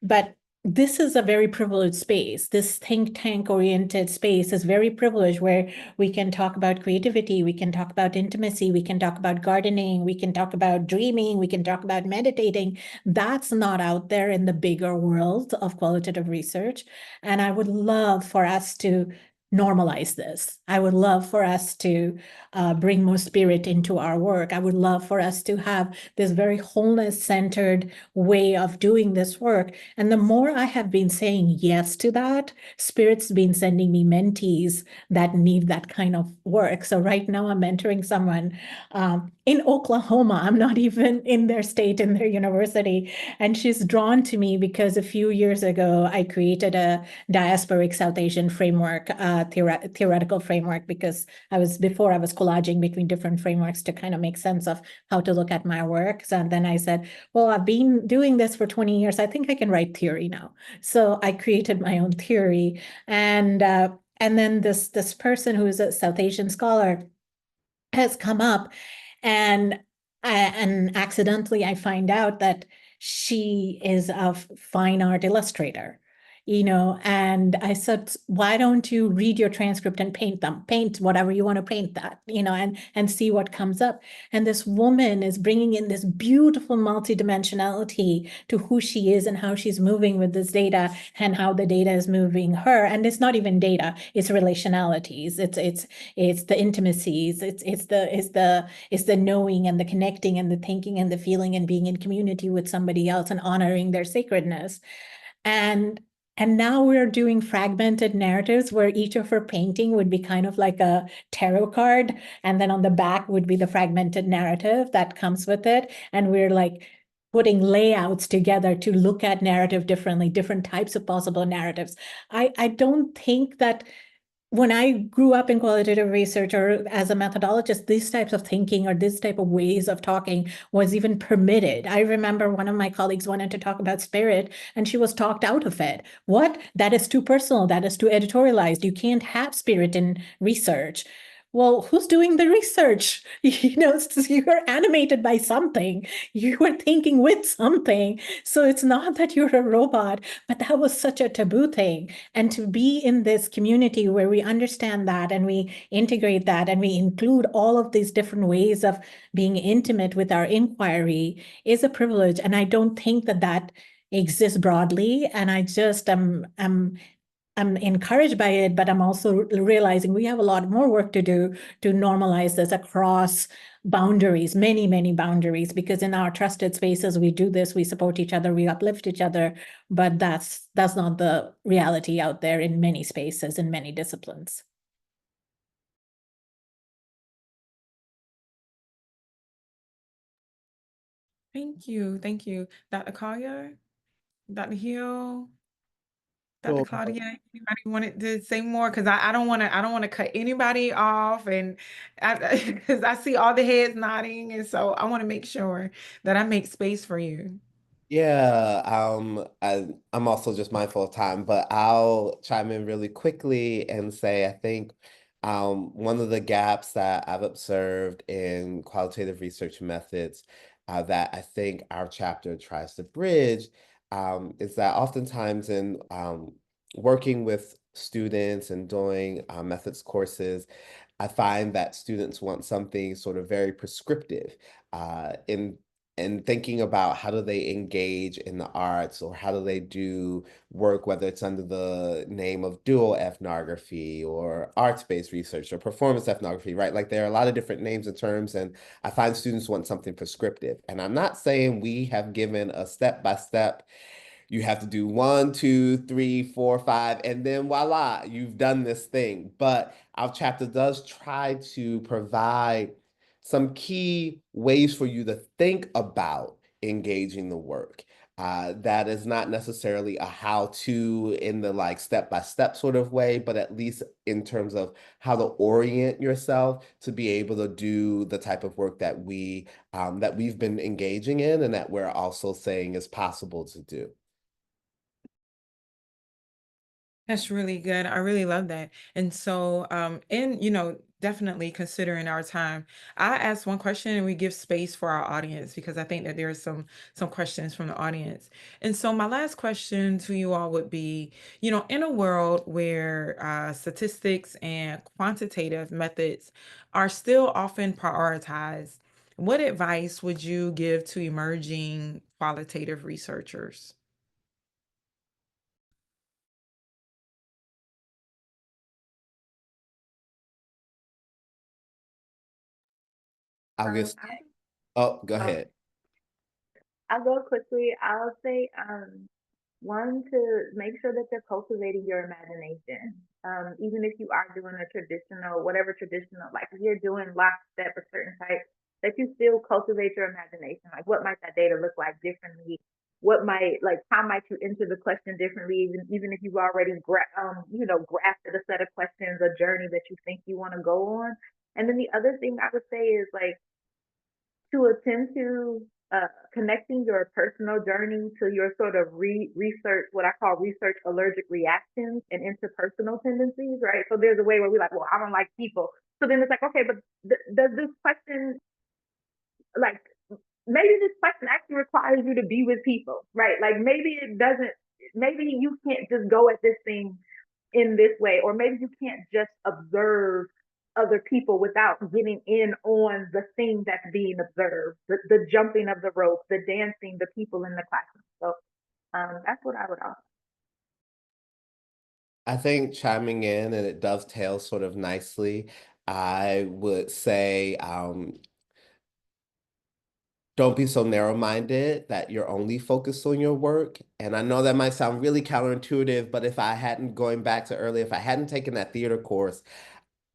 But this is a very privileged space. This think tank oriented space is very privileged, where we can talk about creativity, we can talk about intimacy, we can talk about gardening, we can talk about dreaming, we can talk about meditating. That's not out there in the bigger world of qualitative research. And I would love for us to normalize this. I would love for us to bring more spirit into our work. I would love for us to have this very wholeness-centered way of doing this work. And the more I have been saying yes to that, Spirit's been sending me mentees that need that kind of work. So right now I'm mentoring someone in Oklahoma. I'm not even in their state, in their university. And she's drawn to me because a few years ago, I created a diasporic South Asian framework, theoretical framework, because before I was collaging between different frameworks to kind of make sense of how to look at my work. So then I said, well, I've been doing this for 20 years. I think I can write theory now. So I created my own theory. And then this person who is a South Asian scholar has come up, and accidentally I find out that she is a fine art illustrator, and I said, why don't you read your transcript and paint whatever you want to paint that, and see what comes up. And this woman is bringing in this beautiful multidimensionality to who she is and how she's moving with this data and how the data is moving her. And it's not even data, it's relationalities. It's the intimacies, it's the knowing and the connecting and the thinking and the feeling and being in community with somebody else and honoring their sacredness. And now we're doing fragmented narratives where each of her painting would be kind of like a tarot card. And then on the back would be the fragmented narrative that comes with it. And we're like putting layouts together to look at narrative differently, different types of possible narratives. I don't think that when I grew up in qualitative research or as a methodologist, these types of thinking or this type of ways of talking was even permitted. I remember one of my colleagues wanted to talk about spirit and she was talked out of it. What? That is too personal. That is too editorialized. You can't have spirit in research. Well, who's doing the research? You're animated by something. You were thinking with something. So it's not that you're a robot, but that was such a taboo thing. And to be in this community where we understand that and we integrate that and we include all of these different ways of being intimate with our inquiry is a privilege. And I don't think that exists broadly. And I just I'm encouraged by it, but I'm also realizing we have a lot more work to do to normalize this across boundaries, many, many boundaries, because in our trusted spaces, we do this, we support each other, we uplift each other, but that's not the reality out there in many spaces, in many disciplines. Thank you. Thank you. Dr. Callier, Dr. Hill, Dr. Well, Claudia, anybody wanted to say more? Because I don't want to cut anybody off, and because I see all the heads nodding, and so I want to make sure that I make space for you. Yeah, I'm also just mindful of time, but I'll chime in really quickly and say I think one of the gaps that I've observed in qualitative research methods that I think our chapter tries to bridge is that oftentimes in working with students and doing methods courses, I find that students want something sort of very prescriptive in and thinking about how do they engage in the arts or how do they do work, whether it's under the name of dual ethnography or arts-based research or performance ethnography, right? Like there are a lot of different names and terms, and I find students want something prescriptive. And I'm not saying we have given a step-by-step, you have to do 1, 2, 3, 4, 5, and then voila, you've done this thing. But our chapter does try to provide some key ways for you to think about engaging the work. That is not necessarily a how-to in the like step-by-step sort of way, but at least in terms of how to orient yourself to be able to do the type of work that we've been engaging in and that we're also saying is possible to do. That's really good. I really love that. And so, definitely considering our time, I ask one question and we give space for our audience because I think that there are some questions from the audience. And so my last question to you all would be, in a world where statistics and quantitative methods are still often prioritized, what advice would you give to emerging qualitative researchers? I'll Um, get, oh, go I- ahead. I'll go quickly. I'll say, one, to make sure that you're cultivating your imagination. Even if you are doing a traditional, whatever traditional, like if you're doing lockstep or certain type, that you still cultivate your imagination. Like, what might that data look like differently? What might, like, how might you enter the question differently? Even if you've already, grafted a set of questions, a journey that you think you want to go on. And then the other thing I would say is, like, to attend to connecting your personal journey to your sort of research, what I call research allergic reactions and interpersonal tendencies, right? So there's a way where we're like, well, I don't like people. So then it's like, okay, but does this question, like, maybe this question actually requires you to be with people, right? Like, maybe it doesn't, maybe you can't just go at this thing in this way, or maybe you can't just observe other people without getting in on the thing that's being observed, the jumping of the rope, the dancing, the people in the classroom. So that's what I would offer. I think chiming in, and it dovetails sort of nicely, I would say, don't be so narrow-minded that you're only focused on your work. And I know that might sound really counterintuitive, but if I hadn't, going back to earlier, if I hadn't taken that theater course,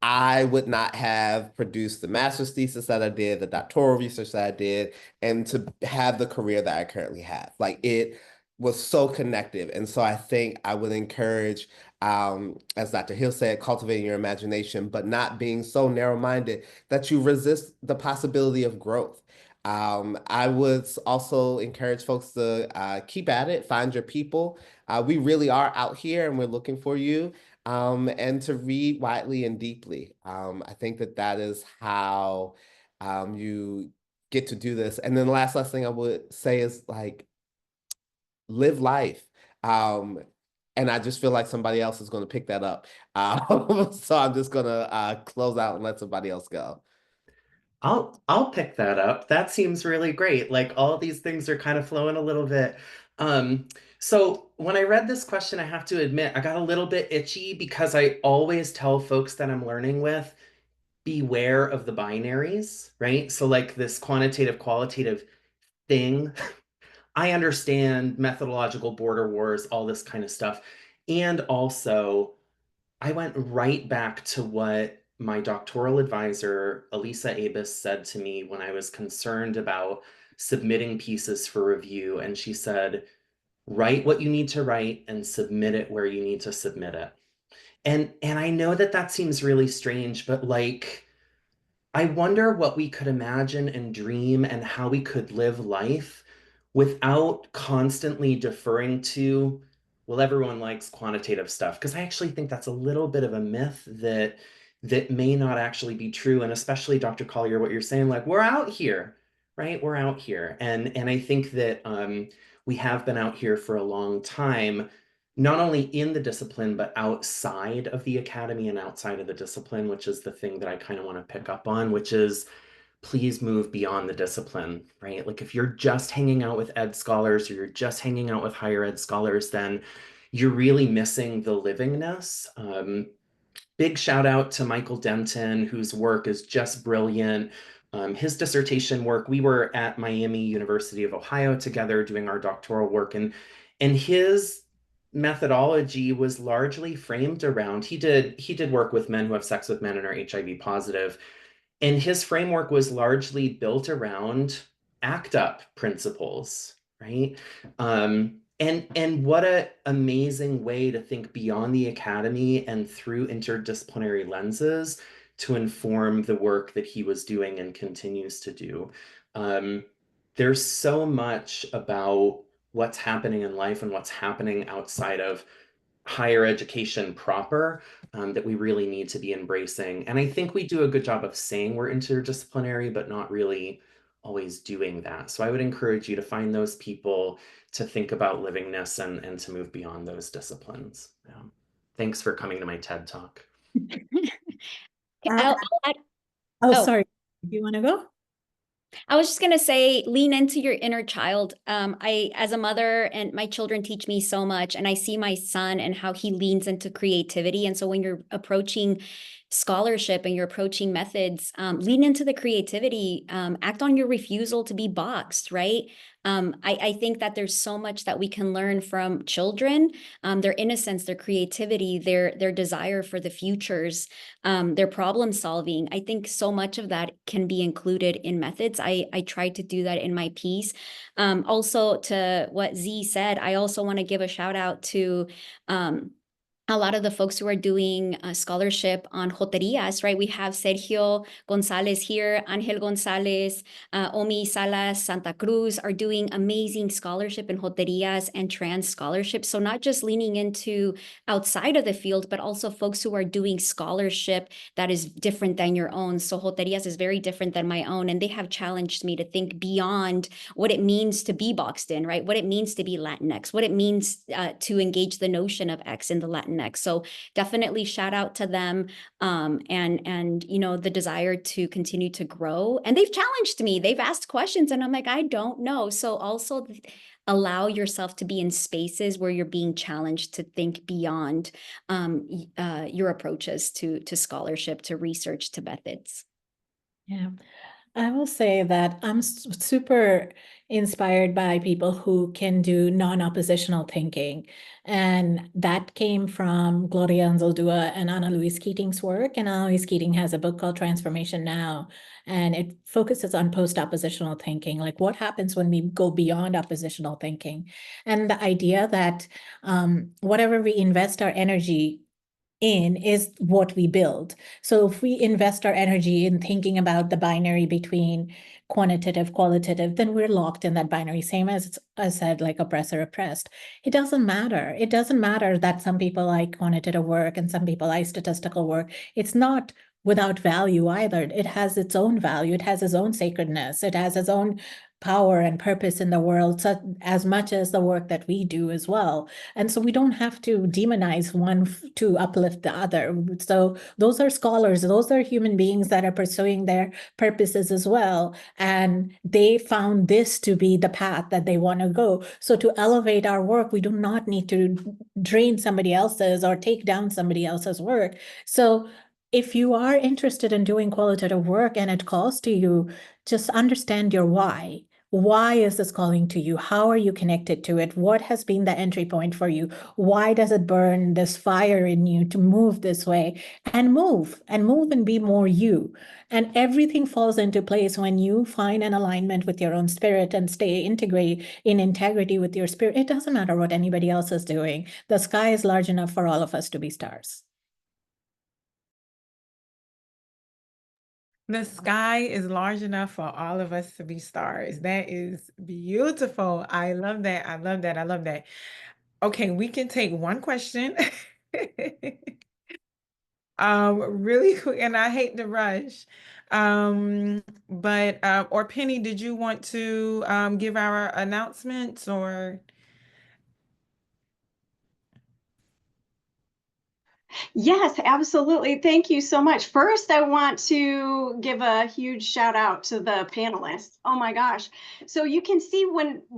I would not have produced the master's thesis that I did, the doctoral research that I did, and to have the career that I currently have. Like, it was so connected. And so I think I would encourage, as Dr. Hill said, cultivating your imagination, but not being so narrow-minded that you resist the possibility of growth. I would also encourage folks to keep at it, find your people. We really are out here and we're looking for you. And to read widely and deeply. I think that is how you get to do this. And then the last thing I would say is, like, live life. And I just feel like somebody else is going to pick that up. So I'm just going to close out and let somebody else go. I'll pick that up. That seems really great. Like, all these things are kind of flowing a little bit. So when I read this question, I have to admit, I got a little bit itchy because I always tell folks that I'm learning with, beware of the binaries, right? So, like, this quantitative, qualitative thing, I understand methodological border wars, all this kind of stuff. And also, I went right back to what my doctoral advisor, Elisa Abis, said to me when I was concerned about submitting pieces for review. And she said, write what you need to write and submit it where you need to submit it. And I know that that seems really strange, but, like, I wonder what we could imagine and dream and how we could live life without constantly deferring to, well, everyone likes quantitative stuff. Because I actually think that's a little bit of a myth that may not actually be true. And especially, Dr. Callier, what you're saying, like, we're out here, right? We're out here. And I think that we have been out here for a long time, not only in the discipline, but outside of the academy and outside of the discipline, which is the thing that I kind of want to pick up on, which is, please move beyond the discipline, right? Like, if you're just hanging out with ed scholars or you're just hanging out with higher ed scholars, then you're really missing the livingness. Big shout out to Michael Denton, whose work is just brilliant. His dissertation work, we were at Miami University of Ohio together doing our doctoral work, and his methodology was largely framed around, he did work with men who have sex with men and are HIV positive. And his framework was largely built around ACT UP principles, right? And what an amazing way to think beyond the academy and through interdisciplinary lenses to inform the work that he was doing and continues to do. There's so much about what's happening in life and what's happening outside of higher education proper that we really need to be embracing. And I think we do a good job of saying we're interdisciplinary, but not really always doing that. So I would encourage you to find those people, to think about livingness, and to move beyond those disciplines. Yeah. Thanks for coming to my TED Talk. Oh, sorry. Do you want to go? I was just going to say, lean into your inner child. As a mother, and my children teach me so much, and I see my son and how he leans into creativity. And so when you're approaching scholarship and you're approaching methods, lean into the creativity, act on your refusal to be boxed, right? I think that there's so much that we can learn from children, their innocence, their creativity, their desire for the futures, their problem solving. I think so much of that can be included in methods. I tried to do that in my piece. Also, to what Z said, I also want to give a shout out to a lot of the folks who are doing scholarship on Rhoterias, right? We have Sergio Gonzalez here, Angel Gonzalez, Omi Salas, Santa Cruz are doing amazing scholarship in Rhoterias and trans scholarship. So not just leaning into outside of the field, but also folks who are doing scholarship that is different than your own. So Rhoterias is very different than my own. And they have challenged me to think beyond what it means to be boxed in, right? What it means to be Latinx, what it means to engage the notion of X in the Latinx. So definitely shout out to them, and you know, the desire to continue to grow. And they've challenged me. They've asked questions, and I'm like, I don't know. So also allow yourself to be in spaces where you're being challenged to think beyond your approaches to scholarship, to research, to methods. Yeah. I will say that I'm super inspired by people who can do non-oppositional thinking. And that came from Gloria Anzaldúa and Ana Luis Keating's work. And Ana Luis Keating has a book called Transformation Now. And it focuses on post-oppositional thinking, like what happens when we go beyond oppositional thinking. And the idea that whatever we invest our energy in is what we build. So if we invest our energy in thinking about the binary between quantitative, qualitative, then we're locked in that binary. Same as I said, like oppressor, oppressed. It doesn't matter. It doesn't matter that some people like quantitative work and some people like statistical work. It's not without value either. It has its own value. It has its own sacredness. It has its own power and purpose in the world, as much as the work that we do as well. And so we don't have to demonize one to uplift the other. So those are scholars, those are human beings that are pursuing their purposes as well. And they found this to be the path that they want to go. So to elevate our work, we do not need to drain somebody else's or take down somebody else's work. So if you are interested in doing qualitative work and it calls to you, just understand your why. Why is this calling to you? How are you connected to it? What has been the entry point for you? Why does it burn this fire in you to move this way? And move and be more you. And everything falls into place when you find an alignment with your own spirit and stay integrated in integrity with your spirit. It doesn't matter what anybody else is doing. The sky is large enough for all of us to be stars. The sky is large enough for all of us to be stars. That is beautiful. I love that. I love that. I love that. Okay, we can take one question. Really quick, and I hate to rush. But or Penny, did you want to give our announcements or? Yes, absolutely. Thank you so much. First, I want to give a huge shout out to the panelists. Oh my gosh. So you can see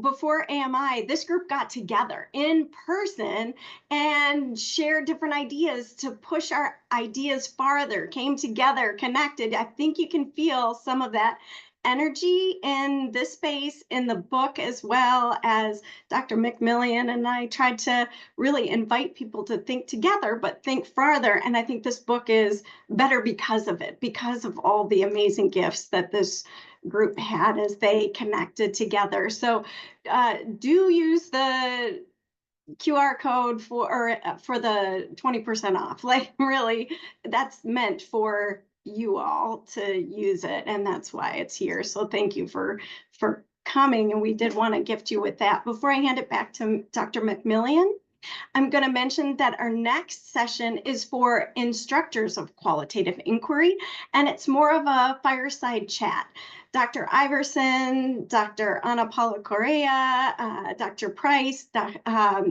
before AMI, this group got together in person and shared different ideas to push our ideas farther, came together, connected. I think you can feel some of that energy in this space in the book, as well as Dr. McMillian and I tried to really invite people to think together, but think farther. And I think this book is better because of it, because of all the amazing gifts that this group had as they connected together. So do use the QR code for the 20% off. Like really, that's meant for you all to use it, and that's why it's here. So thank you for coming, and we did want to gift you with that. Before I hand it back to Dr. McMillian, I'm going to mention that our next session is for instructors of qualitative inquiry, and it's more of a fireside chat. Dr. Iverson, Dr. Ana Paula Correa, Dr. Price,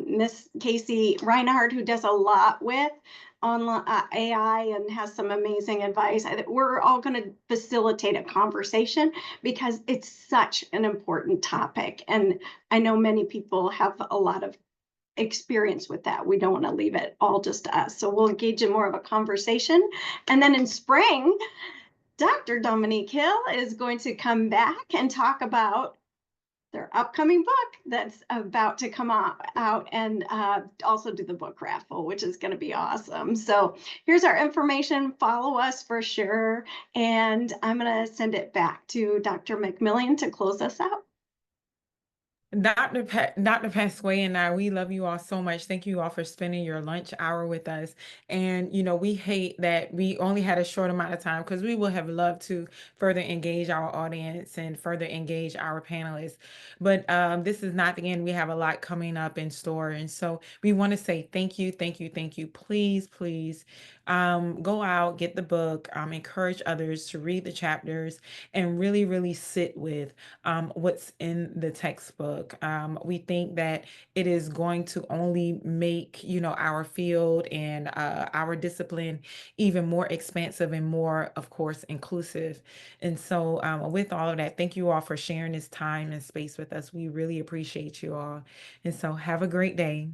Miss Casey Reinhardt, who does a lot with online AI and has some amazing advice. We're all going to facilitate a conversation because it's such an important topic. And I know many people have a lot of experience with that. We don't want to leave it all just to us. So we'll engage in more of a conversation. And then in spring, Dr. Dominique Hill is going to come back and talk about their upcoming book that's about to come out and also do the book raffle, which is going to be awesome. So here's our information. Follow us for sure. And I'm going to send it back to Dr. McMillian to close us out. Dr. Pasque and I, we love you all so much. Thank you all for spending your lunch hour with us. And, you know, we hate that we only had a short amount of time because we would have loved to further engage our audience and further engage our panelists. But this is not the end. We have a lot coming up in store. And so we want to say thank you, thank you, thank you. Please, please go out, get the book, encourage others to read the chapters and really, really sit with what's in the textbook. We think that it is going to only make, you know, our field and our discipline even more expansive and more, of course, inclusive. And so with all of that, thank you all for sharing this time and space with us. We really appreciate you all. And so have a great day.